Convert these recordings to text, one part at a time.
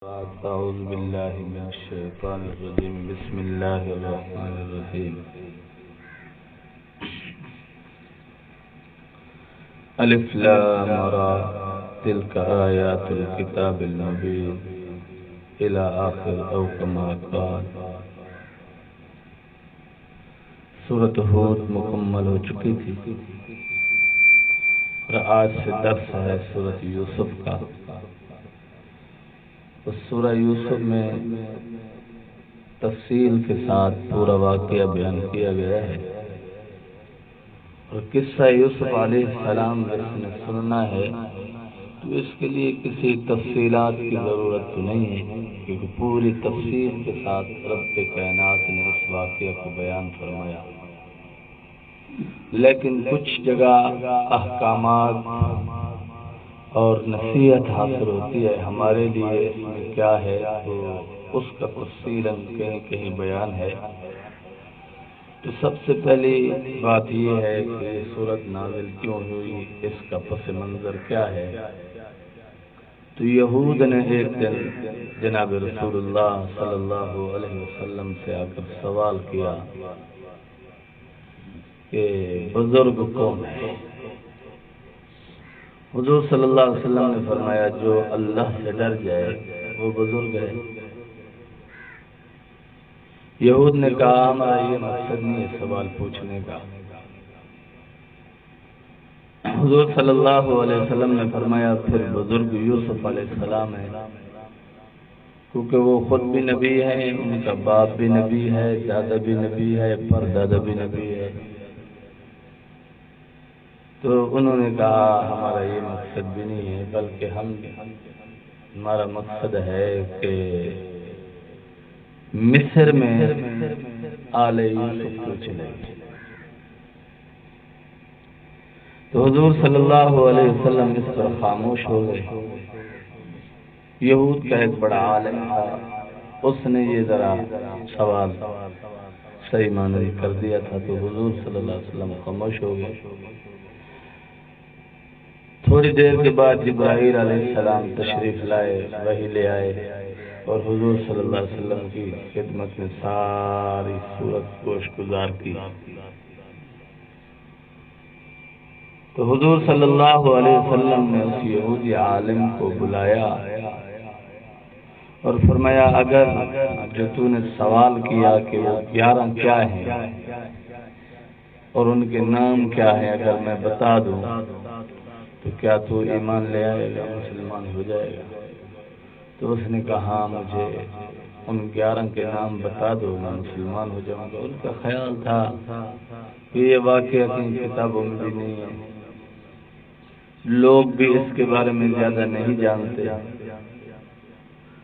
أعوذ بالله من الشيطان الرجيم بسم الله الرحمن الرحيم ألف لام را تلك آيات الكتاب المبين إلى آخر أو كما قال سورۃ ہود مکمل ہو چکی تھی اور آج سے درس ہے سورۃ یوسف کا۔ اس سورہ یوسف میں تفصیل کے ساتھ پورا واقعہ بیان کیا گیا ہے، اور قصہ یوسف علیہ السلام جس نے سننا ہے تو اس کے لیے کسی تفصیلات کی ضرورت تو نہیں ہے، کیونکہ پوری تفصیل کے ساتھ رب کائنات نے اس واقعہ کو بیان فرمایا۔ لیکن کچھ جگہ احکامات اور نصیحت حاصل ہوتی ہے ہمارے لیے، اس میں کیا ہے تو اس کا تفصیلاً کہیں کہیں بیان ہے۔ تو سب سے پہلی بات یہ ہے کہ یہ سورت نازل کیوں ہوئی، اس کا پس منظر کیا ہے۔ تو یہود نے ایک دن جناب رسول اللہ صلی اللہ علیہ وسلم سے آ کر سوال کیا کہ بزرگ کون ہے۔ حضور صلی اللہ علیہ وسلم نے فرمایا جو اللہ سے ڈر جائے وہ بزرگ ہے۔ یہود نے کہا ہمارا یہ مقصد نہیں ہے سوال پوچھنے کا۔ حضور صلی اللہ علیہ وسلم نے فرمایا پھر بزرگ یوسف علیہ السلام ہے، کیونکہ وہ خود بھی نبی ہیں، ان کا باپ بھی نبی ہے، دادا بھی نبی ہے، پردادا بھی نبی ہے۔ تو انہوں نے کہا ہمارا یہ مقصد بھی نہیں ہے، بلکہ ہمارا مقصد ہے کہ مصر میں آل یوسف کو چلے۔ تو حضور صلی اللہ علیہ وسلم اس پر خاموش ہو گئے۔ یہود کا ایک بڑا عالم تھا، اس نے یہ ذرا سوال صحیح معنی کر دیا تھا، تو حضور صلی اللہ علیہ وسلم خاموش ہو گئے۔ تھوڑی دیر کے بعد جبرائیل علیہ السلام تشریف لائے، وحی لے آئے، اور حضور صلی اللہ علیہ وسلم کی خدمت میں ساری صورت گوش گزار کی۔ تو حضور صلی اللہ علیہ وسلم نے اس یہودی عالم کو بلایا اور فرمایا اگر جو تو نے سوال کیا کہ وہ 11 کیا ہیں اور ان کے نام کیا ہیں اگر میں بتا دوں تو کیا تو ایمان لے آئے گا، مسلمان ہو جائے گا؟ تو اس نے کہا ہاں مجھے ان 11 کے نام بتا دو، میں مسلمان ہو جاؤں گا۔ ان کا خیال تھا کہ یہ واقعہ کہیں کتابوں میں بھی نہیں ہے، لوگ بھی اس کے بارے میں زیادہ نہیں جانتے۔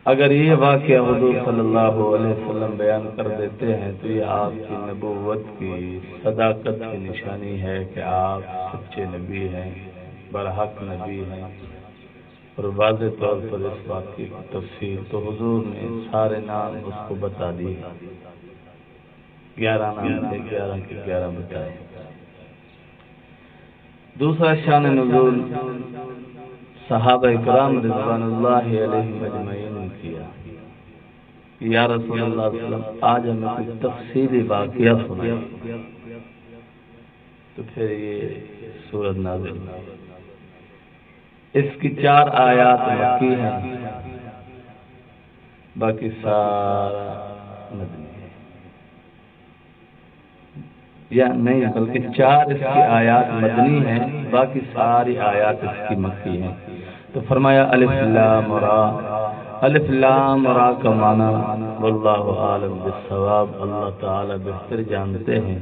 اگر یہ واقعہ حضور صلی اللہ علیہ وسلم بیان کر دیتے ہیں تو یہ آپ کی نبوت کی صداقت کی نشانی ہے کہ آپ سچے نبی ہیں، برحق نبی ہیں، اور واضح طور پر اس واقعے کی تفصیل تو حضور نے سارے نام اس کو بتا دیے۔ 11 نام تھے، 11 کے 11 بتائے۔ دوسرا شان نزول صحابہ کرام رضوان اللہ علیہم اجمعین نے کیا، یا رسول اللہ صلی اللہ علیہ وسلم آج ہمیں کوئی تفصیلی واقعہ سنائیں۔ تو پھر یہ سورت نازل۔ اس کی 4 آیات مکی ہیں، باقی سارا مدنی ہے، یا نہیں بلکہ 4 اس کی آیات مدنی ہیں، باقی ساری آیات اس کی مکی ہیں۔ تو فرمایا الف لام را، الف لام را کا معنی واللہ عالم بالصواب، اللہ تعالی بہتر جانتے ہیں۔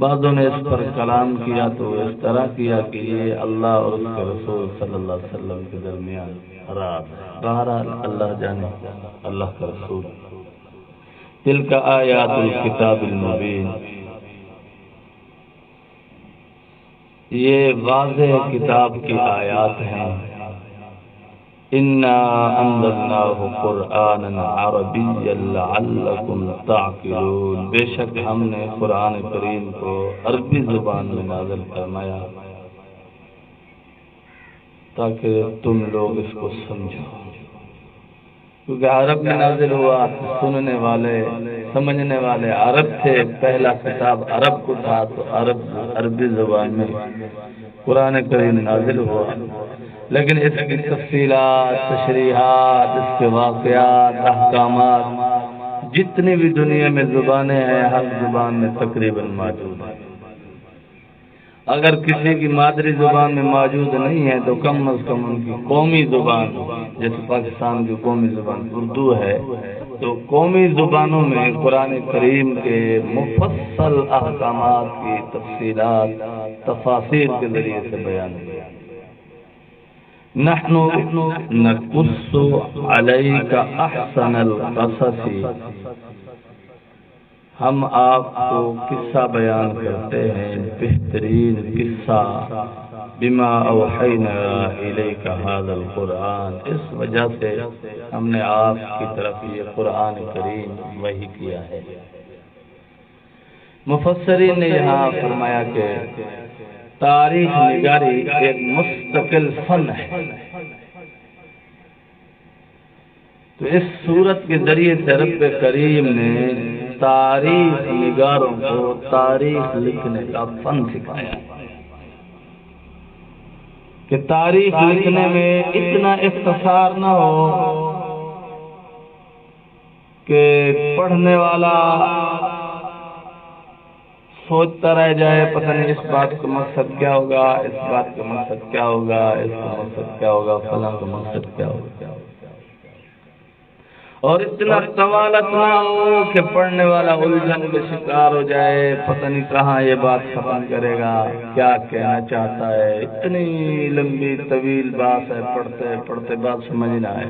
بعضوں نے اس پر کلام کیا تو اس طرح کیا کہ یہ اللہ اور اس کے رسول صلی اللہ علیہ وسلم کے درمیان راز ہے، بہرحال اللہ جانے، اللہ کا رسول۔ تلک آیات الکتاب المبین، یہ واضح کتاب کی آیات ہیں۔ انا انزلناہ قرآنا عربیا لعلکم تعقلون، بے شک ہم نے قرآن کریم کو عربی زبان میں نازل فرمایا تاکہ تم لوگ اس کو سمجھو۔ کیونکہ عرب میں نازل ہوا، سننے والے سمجھنے والے عرب تھے، پہلا خطاب عرب کو تھا، تو عربی زبان میں قرآن کریم نازل ہوا۔ لیکن اس کی تفصیلات، تشریحات، اس کے واقعات، احکامات جتنی بھی دنیا میں زبانیں ہیں، ہر زبان میں تقریباً موجود ہیں۔ اگر کسی کی مادری زبان میں موجود نہیں ہے تو کم از کم ان کی قومی زبان، جیسے پاکستان کی قومی زبان اردو ہے، تو قومی زبانوں میں قرآن کریم کے مفصل احکامات کی تفصیلات تفاسیر کے ذریعے سے بیان کیا۔ نحن نقص علیک احسن القصص، ہم آپ کو قصہ بیان کرتے ہیں، بہترین قصہ، بما اوحینا الیک ھذا القرآن، اس وجہ سے ہم نے آپ کی طرف یہ قرآن کریم وحی کیا ہے۔ مفسرین نے یہاں فرمایا کہ تاریخ نگاری ایک مستقل فن ہے، تو اس صورت کے ذریعے سے رب کریم نے تاریخ نگاروں کو تاریخ لکھنے کا فن سکھایا کہ تاریخ لکھنے میں اتنا اختصار نہ ہو کہ پڑھنے والا سوچتا رہ جائے پتہ نہیں اس بات کا مقصد کیا ہوگا، اس بات کا مقصد کیا ہوگا، اس کا مقصد کیا ہوگا، فلاں کا مقصد کیا ہوگا، اور اتنا طوالت نہ ہو کہ پڑھنے والا الجھن کا شکار ہو جائے، پتہ نہیں کہاں یہ بات ختم کرے گا، کیا کہنا چاہتا ہے، اتنی لمبی طویل بات ہے، پڑھتے پڑھتے بات سمجھ نہ آئے۔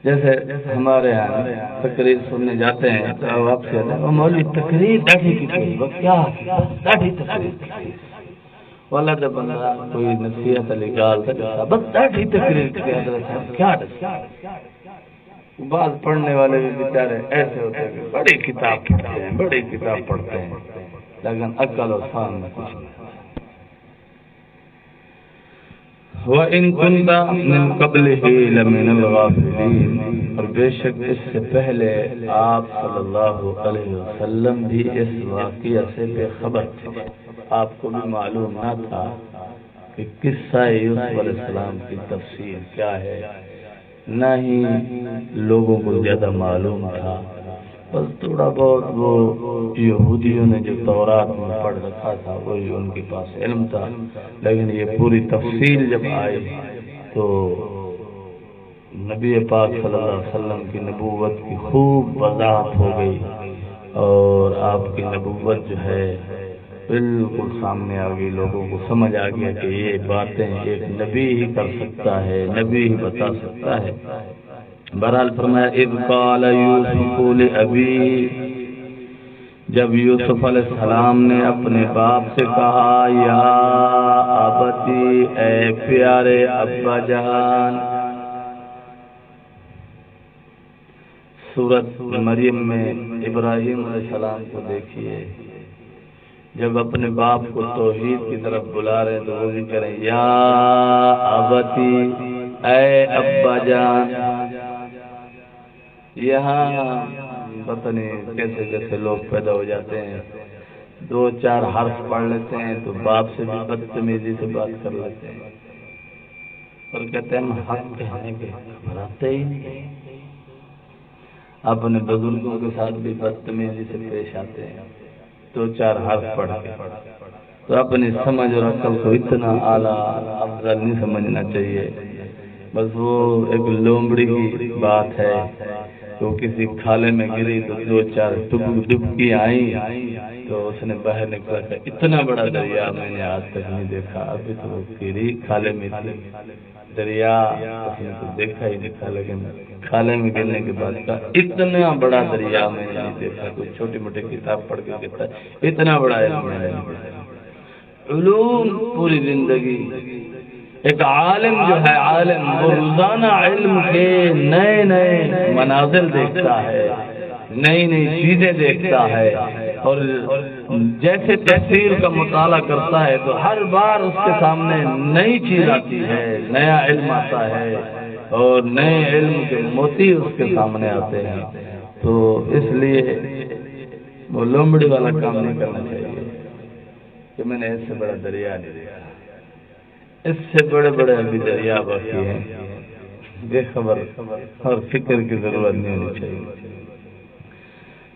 جیسے ہمارے یہاں تقریر سننے جاتے ہیں تو آپ سے مولوی تقریر ڈاٹھی کی کوئی کیا ڈاٹھی تقریر والا جب بندہ کوئی نصیحت نکال سکتا بس ڈاٹھی تقریر کی حضرت ہے کیا ڈر۔ بعض پڑھنے والے بھی بیچارے ایسے ہوتے ہیں کہ بڑی کتاب پڑھتے ہیں، بڑی کتاب پڑھتے ہیں، لیکن عقل و فہم میں کچھ نہیں۔ وَإِن كُنْتَ مِن قَبْلِهِ لَمِنَ الْغَافِلِينَ، اور بے شک اس سے پہلے آپ صلی اللہ علیہ وسلم بھی اس واقعہ سے بے خبر تھے، آپ کو بھی معلوم نہ تھا کہ قصہ یوسف علیہ السلام کی تفسیر کیا ہے، نہ ہی لوگوں کو زیادہ معلوم تھا، بس تھوڑا بہت وہ یہودیوں نے جو تورات میں پڑھ رکھا تھا وہی ان کے پاس علم تھا، لیکن یہ پوری تفصیل جب آئی تو نبی پاک صلی اللہ علیہ وسلم کی نبوت کی خوب وضاحت ہو گئی، اور آپ کی نبوت جو ہے بالکل سامنے آ گئی، لوگوں کو سمجھ آ گیا کہ یہ باتیں ایک نبی ہی کر سکتا ہے، نبی ہی بتا سکتا ہے۔ بہرحال فرمایا اذ قال یوسف لابی، جب یوسف علیہ السلام نے اپنے باپ سے کہا یا ابتی، اے پیارے ابا جان۔ سورۃ مریم میں ابراہیم علیہ السلام کو دیکھیے، جب اپنے باپ کو توحید کی طرف بلا رہے تو وہ بھی کریں یا ابتی، اے ابا جان۔ یہاں پتہ نہیں کیسے کیسے لوگ پیدا ہو جاتے ہیں، دو چار حرف پڑھ لیتے ہیں تو باپ سے بھی بدتمیزی سے بات کر لیتے ہیں، اور کہتے ہیں ہم حق کہنے کے گھبراتے ہی نہیں، اپنے بزرگوں کے ساتھ بھی بدتمیزی سے پیش آتے ہیں، دو چار حرف پڑھ کے۔ تو اپنی سمجھ اور عقل کو اتنا اعلیٰ افضل نہیں سمجھنا چاہیے، بس وہ ایک لومڑی کی بات ہے، تو کسی کھالے میں گری تو دو چار ڈبکی آئیں تو اس نے باہر نکلا کہ اتنا بڑا دریا میں نے آج تک نہیں دیکھا، ابھی تو وہ گری کھالے میں تھی، دریا اس نے تو دیکھا ہی نہیں تھا، لیکن کھالے میں گرنے کے بعد کا اتنا بڑا دریا میں نے نہیں دیکھا۔ کوئی چھوٹی موٹی کتاب پڑھ کے کہتا ہے اتنا بڑا علم میں نے نہیں دیکھا۔ علوم پوری زندگی، ایک عالم جو ہے عالم وہ روزانہ علم کے نئے نئے مناظر دیکھتا ہے، نئی نئی چیزیں دیکھتا ہے، اور جیسے تفسیر کا مطالعہ کرتا ہے تو ہر بار اس کے سامنے نئی چیز آتی ہے، نیا علم آتا ہے اور نئے علم کے موتی اس کے سامنے آتے ہیں. تو اس لیے وہ لومڑی والا کام نہیں کرنا چاہیے کہ میں نے اس سے بڑا دریا نہیں دیکھا. اس سے بڑے بڑے ابھی دریا باقی ہیں، بے خبر اور فکر کی ضرورت نہیں ہونی چاہیے.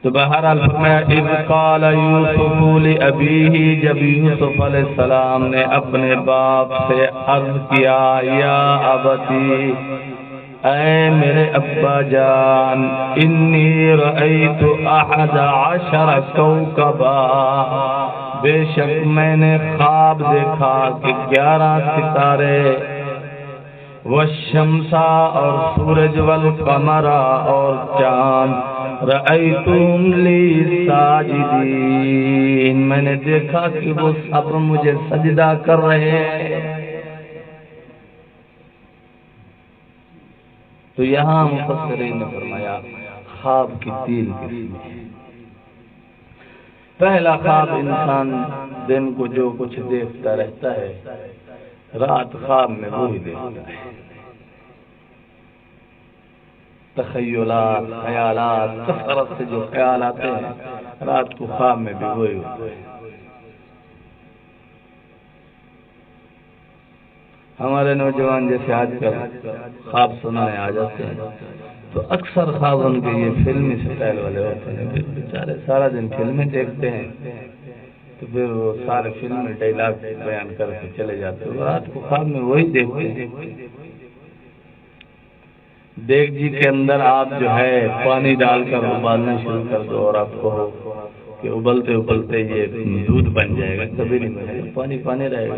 تو بہرحال فرمایا اذ قال یوسف لابیہ، جب یوسف علیہ السلام نے اپنے باپ سے عرض کیا یا ابتی، اے میرے ابا جان، انی رأیت 11 کوکبا، بے شک میں نے خواب دیکھا کہ 11 ستارے، والشمس اور سورج، والقمر اور چاند، رأیتم لی ساجدین، میں نے دیکھا کہ وہ سب مجھے سجدہ کر رہے ہیں. تو یہاں مفسرین نے فرمایا خواب کی 3 قسمیں. پہلا خواب انسان دن کو جو کچھ دیکھتا رہتا ہے، رات خواب میں وہی دیکھتا ہے. تخیلات، خیالات، کثرت سے جو خیال آتے ہیں رات کو خواب میں بھی وہی ہوتے ہیں. ہمارے نوجوان جیسے آج کل خواب سنانے آ جاتے ہیں تو اکثر خواب ان کے یہ فلمی سٹائل والے ہوتے ہیں. بیچارے سارا دن فلمیں دیکھتے ہیں تو پھر وہ سارے فلم میں ڈائلاگ بیان کر کے چلے جاتے ہیں. رات کو خواب میں وہی دیکھتے ہیں. دیگ جی کے اندر آپ جو ہے پانی ڈال کر ابالنا شروع کر دو اور آپ کو کہ ابلتے ابلتے یہ دودھ بن جائے گا، کبھی نہیں بنے گا، پانی پانی رہے گا.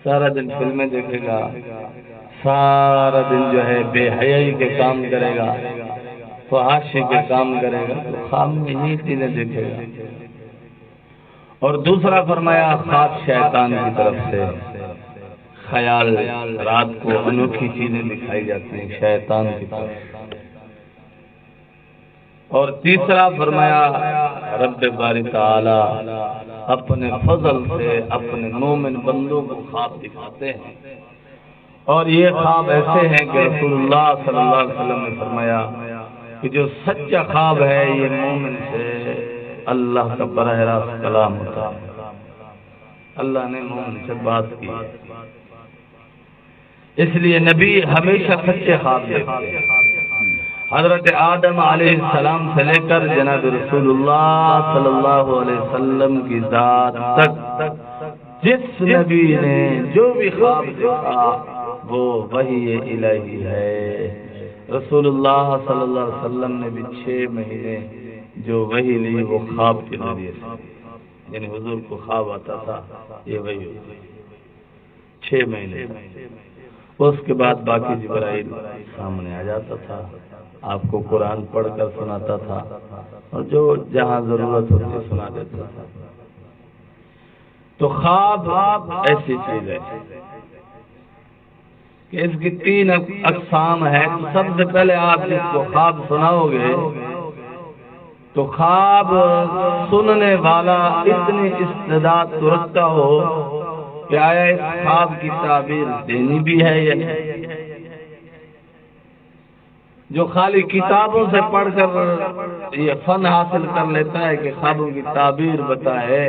سارا دن فلمیں دیکھے گا، سارا دن جو ہے بے حیائی کے کام کرے گا، فحاشی کے کام کرے گا، تو خواب میں یہی چیزیں دیکھے گا. اور دوسرا فرمایا خواب شیطان کی طرف سے، خیال رات کو انوکھی چیزیں دکھائی جاتی ہیں شیطان کی طرف. اور تیسرا فرمایا رب باری تعالی اپنے فضل سے اپنے مومن بندوں کو خواب دکھاتے ہیں. اور یہ خواب ایسے ہیں کہ رسول اللہ صلی اللہ علیہ وسلم نے فرمایا کہ جو سچا خواب ہے یہ مومن سے اللہ کا براہ راست کلام ہوتا ہے. اللہ نے مومن سے بات کی، اس لیے نبی ہمیشہ سچے خواب دیکھتے ہیں. حضرت آدم علیہ السلام سے لے کر جناب رسول اللہ صلی اللہ علیہ وسلم کی ذات تک جس نبی نے جو بھی خواب دیکھا وہ وحی الہی ہے. رسول اللہ صلی اللہ علیہ وسلم نے بھی 6 مہینے جو وحی لی وہ خواب کے ذریعے سے، یعنی حضور کو خواب آتا تھا یہ وحی ہوتی 6 مہینے. اس کے بعد باقی جبرائیل سامنے آ جاتا تھا، آپ کو قرآن پڑھ کر سناتا تھا اور جو جہاں ضرورت ہوتی سنا دیتا تھا. تو خواب ایسی چیز ہے کہ اس کی 3 اقسام ہے. تو سب سے پہلے آپ جس کو خواب سناؤ گے تو خواب سننے والا اتنی استعداد تو رکھتا ہو کہ آیا اس خواب کی تعبیر دینی بھی ہے یا نہیں. جو خالی کتابوں سے پڑھ کر یہ فن حاصل کر لیتا ہے کہ خوابوں کی تعبیر بتائے،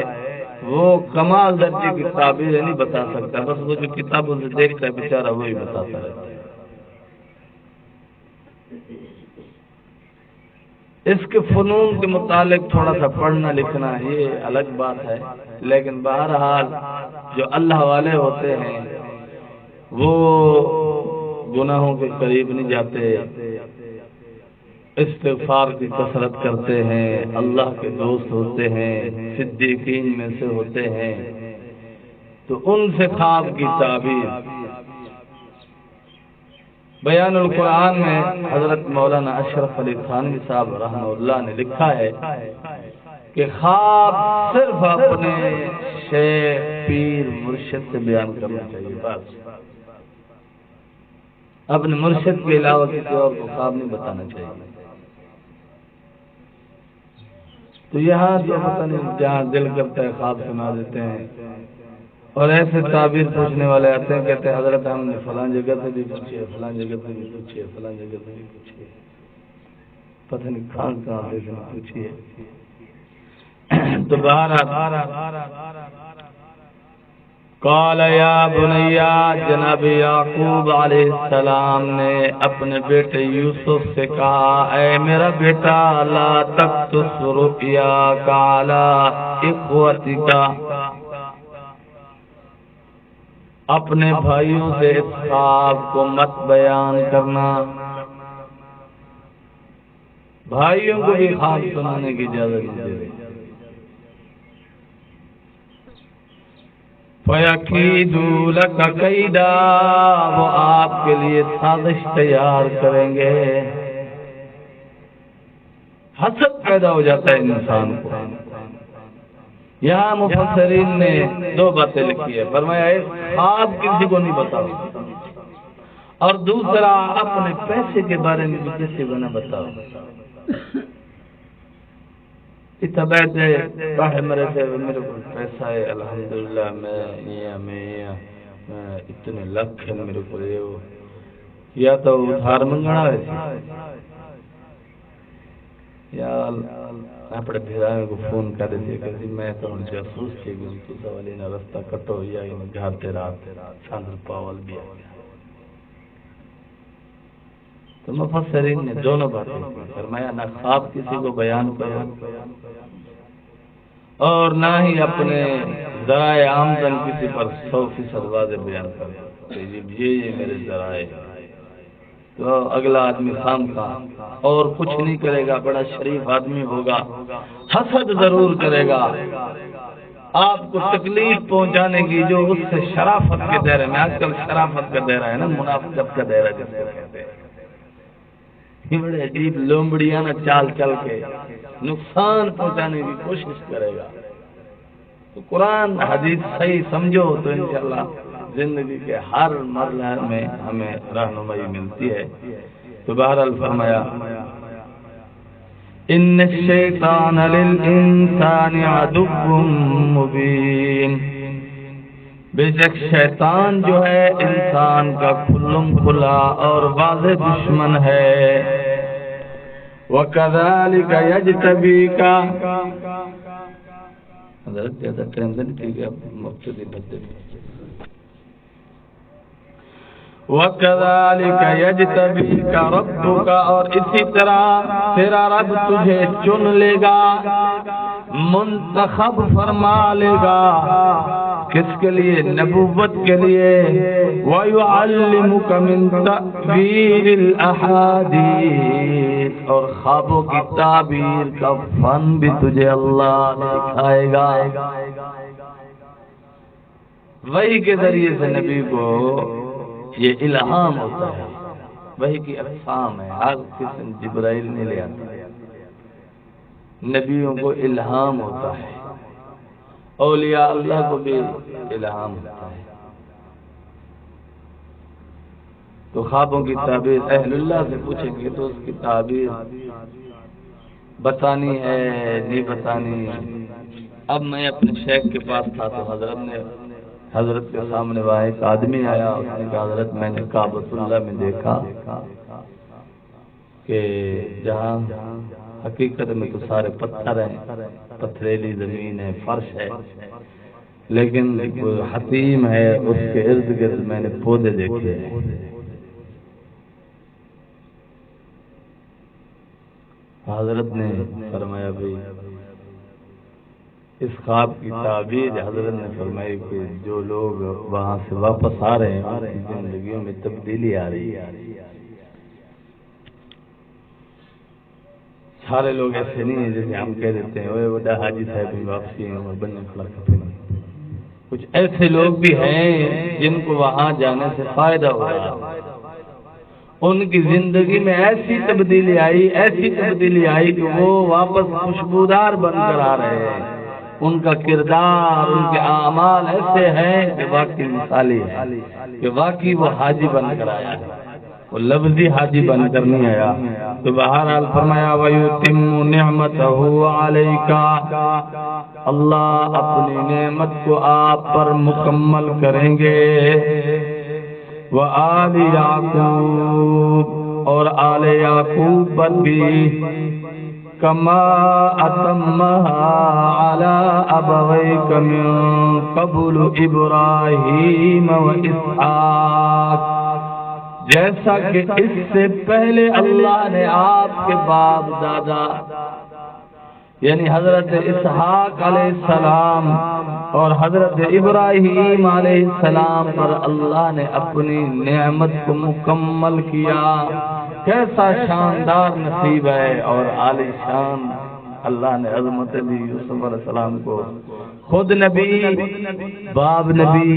وہ کمال درجے کی تعبیر نہیں بتا سکتا. بس وہ جو کتابوں سے دیکھتا ہے بیچارہ وہی بتاتا ہے. اس کے فنون کے متعلق تھوڑا سا پڑھنا لکھنا یہ الگ بات ہے، لیکن بہرحال جو اللہ والے ہوتے ہیں وہ گناہوں کے قریب نہیں جاتے، استغفار کی کثرت کرتے ہیں، اللہ کے دوست ہوتے ہیں، صدیقین میں سے ہوتے ہیں. تو ان سے خواب کی تعبیر بیان القرآن میں حضرت مولانا اشرف علی تھانوی صاحب رحمہ اللہ نے لکھا ہے کہ خواب صرف اپنے شیخ پیر مرشد سے بیان کرنا چاہیے. بس اپنے مرشد کے علاوہ کسی اور کو خواب نہیں بتانا چاہیے. تو یہاں تو پتہ نہیں جہاں دل کرتا ہے خواب سنا دیتے ہیں، اور ایسے تعبیر پوچھنے والے آتے ہیں، کہتے ہیں حضرت ہم نے فلاں جگہ سے بھی پوچھے، فلاں جگہ سے بھی پوچھے، فلاں جگہ سے بھی پوچھے، پتہ نہیں کہاں سے پوچھیے۔ تو قال یا بنیا، جناب یعقوب علیہ السلام نے اپنے بیٹے یوسف سے کہا، اے میرا بیٹا، لا تقصص رؤیاک علی اخوتک، اپنے بھائیوں سے اس خواب کو مت بیان کرنا، بھائیوں کو بھی خواب سنانے کی اجازت نہیں دے۔ فَيَكِيدُوا لَكَ كَيْدًا، وہ آپ کے لیے سازش تیار کریں گے۔ حسد پیدا ہو جاتا ہے انسان کو۔ یہاں مفسرین نے دو باتیں لکھی ہے، فرمایا ایک، خواب کسی کو نہیں بتاؤ، اور دوسرا اپنے پیسے کے بارے میں بھی کسی کو نہ بتاؤ۔ میرے کو پیسہ ہے الحمدللہ، میں اتنے لکھ ہے میرے کو، یا تو ادھار منگنا ہے یا اپنے بھیرائیں کو فون کر دیا کہ میں تو ان جاسوس تھی گئی تو سوالی نہ رستہ کٹو یا گھر تیرا ساندر پاول بھی آ گیا۔ تو مفسرین نے دونوں باتیں فرمایا، نہ خواب کسی کو بیان کرو اور نہ ہی اپنے ذرائع آمدن کسی پر 100% واضح بیان کرو، یہ میرے ذرائع۔ تو اگلا آدمی خام کا اور کچھ نہیں کرے گا، بڑا شریف آدمی ہوگا، حسد ضرور کرے گا آپ کو تکلیف پہنچانے کی، جو اس سے شرافت کے دائرے میں، آج کل شرافت کا دائرہ ہے نا، منافقت کا دائرہ جس کو کہتے ہیں، یہ بڑے عجیب لومڑیانہ چال چل کے نقصان پہنچانے کی کوشش کرے گا۔ تو قرآن حدیث صحیح سمجھو تو انشاءاللہ زندگی کے ہر مرحلے میں ہمیں رہنمائی ملتی ہے۔ تو بہرحال فرمایا، ان الشیطان للانسان عدو مبین، بے شک شیطان جو ہے انسان کا کھلم کھلا اور واضح دشمن ہے۔ وَكَذَلِكَ يَجْتَبِيكَ، حضرت زیادہ ٹائم سے نہیں ٹھیک ہے، مبتدی بدے وَكَذَلِكَ يَجْتَبِيكَ رَبُّكَ، اور اسی طرح تیرا رب تجھے چن لے گا، منتخب فرما لے گا، کس کے لیے؟ نبوت کے لیے۔ وَيُعَلِّمُكَ مِن تَأْوِيلِ الْأَحَادِيثِ، اور خوابوں کی تعبیر کا فن بھی تجھے اللہ سکھائے گا۔ وحی کے ذریعے سے نبی کو یہ الہام ہوتا ہے، وحی کی اقسام ہے، ہر قسم جبرائیل نہیں لے آتا، نبیوں کو الہام ہوتا ہے، اولیاء اللہ کو بھی الہام ہوتا ہے۔ تو خوابوں کی تعبیر اہل اللہ سے پوچھیں گے تو اس کی تعبیر بتانی ہے نہیں بتانی۔ اب میں اپنے شیخ کے پاس تھا تو حضرت کے سامنے وہاں ایک آدمی آیا، اس نے کہا حضرت میں نے کعبۃ اللہ میں دیکھا کہ جہاں حقیقت میں تو سارے پتھر ہیں، پتھریلی زمین ہے، فرش ہے، لیکن حتیم ہے، اس کے ارد گرد میں نے پودے دیکھے ہیں۔ حضرت نے فرمایا بھائی اس خواب کی تعبیر، حضرت نے فرمائی کہ جو لوگ وہاں سے واپس آ رہے ہیں ان کی زندگیوں میں تبدیلی آ رہی ہے۔ سارے لوگ ایسے نہیں ہیں جیسے ہم کہہ دیتے ہیں اوے بڑا حاجی صاحب واپسی ہیں اور بننے کھڑا کھپے نہیں۔ کچھ ایسے لوگ بھی ہیں جن کو وہاں جانے سے فائدہ ہو رہا ہے، ان کی زندگی میں ایسی تبدیلی آئی کہ وہ واپس خوشبودار بن کر آ رہے ہیں، ان کا کردار، ان کے اعمال ایسے ہیں کہ واقعی مثالی ہے، کہ واقعی وہ حاجی بن کر آیا ہے۔ وہ لفظی حاجی بن کر نہیں آیا. تو بہرحال فرمایا وَيُتِمُّ نِعْمَتَهُ عَلَيْكَ, اللہ اپنی نعمت کو آپ پر مکمل کریں گے. وَآلِ يَعْقُوبَ, اور آل یعقوب پر بھی, کما اتمها على ابويك من قبل ابراہیم و اسحاق, جیسا کہ اس سے پہلے اللہ نے آپ کے باپ دادا یعنی حضرت اسحاق علیہ السلام اور حضرت ابراہیم علیہ السلام پر اللہ نے اپنی نعمت کو مکمل کیا. کیسا شاندار نصیب ہے اور عالی شان اللہ نے عظمت دی یوسف علیہ السلام کو. خود نبی, باپ نبی,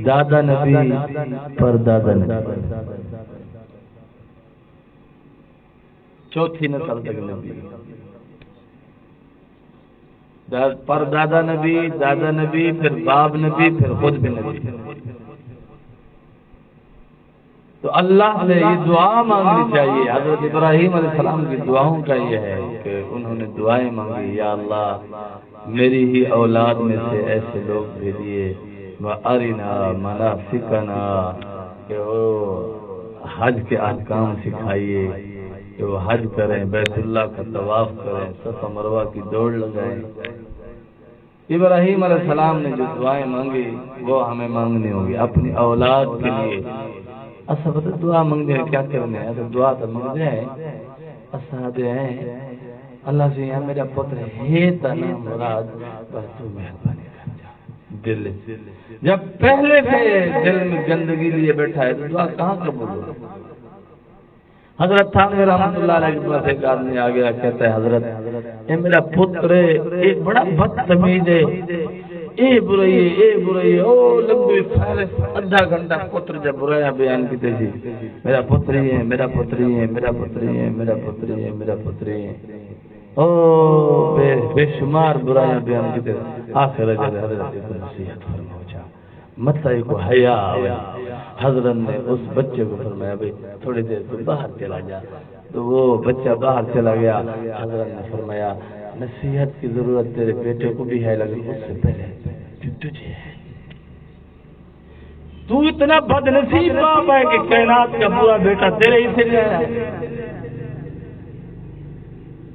دادا نبی, پر دادا نبی, چوتھی نسل تک نبی, پر دادا نبی, دادا نبی, پھر باپ نبی, پھر خود بھی نبی. تو اللہ سے یہ دعا مانگنی چاہیے. حضرت ابراہیم علیہ السلام کی دعاؤں کا یہ ہے کہ انہوں نے دعائیں مانگی, یا اللہ میری ہی اولاد میں سے ایسے لوگ بھیجیے, وَأَرِنَا مَنَاسِكَنَا, کہ وہ حج کے احکام سکھائیے, کہ وہ حج کریں, بیت اللہ کا طواف کریں, صفا مروہ کی دوڑ لگائیں. ابراہیم علیہ السلام نے جو دعائیں مانگی وہ ہمیں مانگنی ہوگی اپنی اولاد کے لیے. اصل دعا مانگنے کیا کرنے ہے, تو دعا تو مانگ جائے اساد ہیں اللہ سے, یہاں میرا پتر ہے تنا مراد, بس تو مہربانی کر جا. دل جب پہلے سے دل میں گندگی لیے بیٹھا ہے تو دعا کہاں قبول ہوگی. حضرت تھانوی رحمۃ اللہ علیہ کے پاس ایک آدمی آ گیا, کہتا ہے حضرت اے میرا پتر ایک بڑا بدتمیز ہے, اے برئی, او لمبی فارس آدھا گھنٹہ پتر جب بریا بیان کی تھی, میرا پتری ہے, میرا پتری ہے, میرا پتری ہے, میرا پتری ہے, میرا پتری ہے, او بے شمار برائیاں بیان کی تھی. آخر حضرت کو نصیحت فرماؤ جا, متائی کو حیا آیا. حضرت نے اس بچے کو فرمایا بھائی تھوڑی دیر تو باہر چلا جا. تو وہ بچہ باہر چلا گیا. حضرت نے فرمایا نصیحت کی ضرورت تیرے بیٹے کو بھی ہے, لیکن اس سے پہلے تجھے ہے. تو اتنا بد نصیب باپ ہے کہ کائنات کا پورا بیٹا تیرے ہی سے آیا.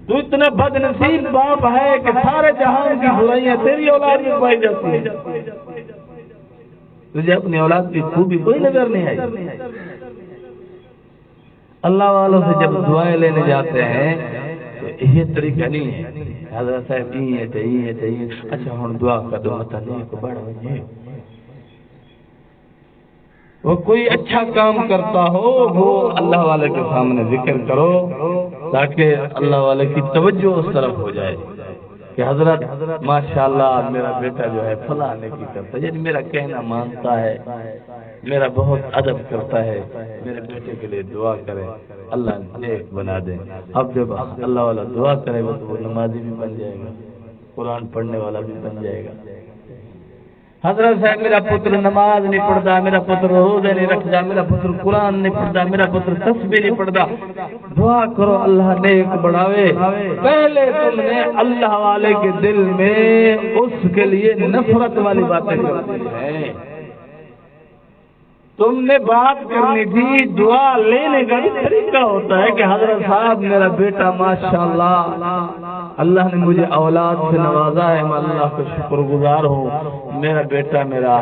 تو اتنا بد نصیب باپ ہے کہ سارے جہان کی برائیاں تیری اولاد میں پائی جاتی ہیں. تجھے اپنی اولاد کی خوبی کوئی نظر نہیں آئی. اللہ والوں سے جب دعائیں لینے جاتے ہیں تو یہ طریقہ نہیں ہے. حضرت صاحب چاہیے اچھا ہوں دعا کر دو مت کو بڑھ ہوئے. وہ کوئی اچھا کام کرتا ہو وہ اللہ والے کے سامنے ذکر کرو تاکہ اللہ والے کی توجہ اس طرف ہو جائے کہ حضرت ماشاءاللہ میرا بیٹا جو ہے فلاں نیکی کرتا ہے, یعنی میرا کہنا مانتا ہے, میرا بہت ادب کرتا ہے, میرے بیٹے کے لیے دعا کرے, اللہ نیک بنا دے. اب جب اللہ والا دعا کرے گا تو وہ نمازی بھی بن جائے گا, قرآن پڑھنے والا بھی بن جائے گا. حضرت صاحب میرا پتر نماز نہیں پڑھتا, میرا پتر روزے نہیں رکھتا, میرا پتر قرآن نہیں پڑھتا, میرا پتر تسبیح نہیں پڑھتا. دعا کرو اللہ نیک بڑھاوے. پہلے تم نے اللہ والے کے دل میں اس کے لیے نفرت والی باتیں کرتی ہیں. تم نے بات کرنی تھی دعا لینے کا بھی طریقہ ہوتا ہے کہ حضرت صاحب میرا بیٹا ماشاءاللہ اللہ نے مجھے اولاد سے نوازا ہے, میں اللہ کا شکر گزار ہوں. میرا بیٹا میرا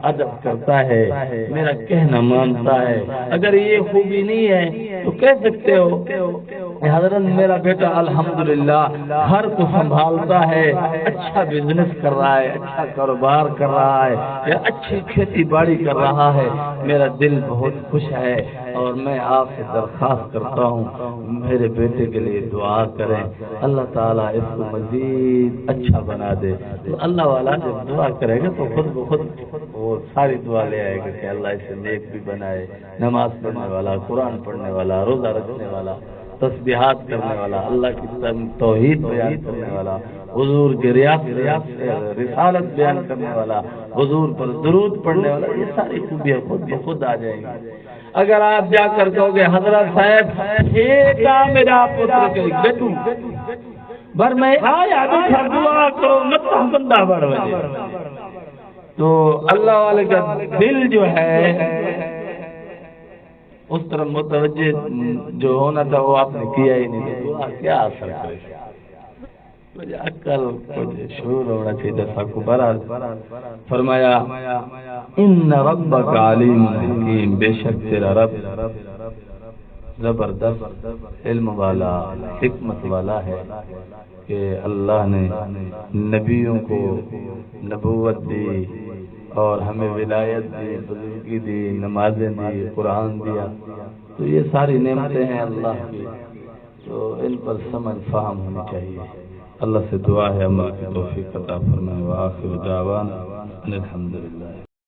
ادب کرتا ہے, میرا کہنا مانتا ہے. اگر یہ خوبی نہیں ہے تو کہہ سکتے ہو حضرت میرا بیٹا الحمدللہ گھر کو سنبھالتا ہے, اچھا بزنس کر رہا ہے, اچھا کاروبار کر رہا ہے, یا اچھی کھیتی باڑی کر رہا ہے. میرا دل بہت خوش ہے اور میں آپ سے درخواست کرتا ہوں میرے بیٹے کے لیے دعا کریں, اللہ تعالیٰ اس کو مزید اچھا بنا دے. تو اللہ والا جب دعا کرے گا تو خود بخود وہ ساری دعا لے آئے گا کہ اللہ اسے نیک بھی بنائے, نماز پڑھنے والا, قرآن پڑھنے والا, روزہ رکھنے والا, تسبیحات کرنے والا, اللہ کی توحید بیان کرنے والا, حضور کی رسالت بیان کرنے والا، حضور پر درود پڑھنے والا، یہ ساری خوبیاں خود بخود آ جائیں گی۔ اگر آپ جا کر کہو گے حضرت صاحب ایک میرا پتر کے بیٹو بر میں آیا بیٹھا دعا کرو مت بندہ بڑھ وجے، تو اللہ والے کا دل جو ہے اس طرح متوجہ جو ہونا تھا وہ آپ نے کیا ہی نہیں، تو دعا کیا اثر کرے؟ مجھے عقل کچھ شعور ہونا چاہیے سب کو۔ برحال فرمایا ان ربک علیم حکیم، بے شک تیرا رب زبردست علم والا حکمت والا ہے کہ اللہ نے نبیوں کو نبوت دی اور ہمیں ولایت دی، بزرگی دی، نمازیں دی، قرآن دیا، تو یہ ساری نعمتیں ہیں اللہ کی، تو ان پر سمجھ فہم ہونی چاہیے۔ اللہ سے دعا ہے عمل کی توفیق عطا فرمائے۔ وآخر دعوانا ان الحمدللہ۔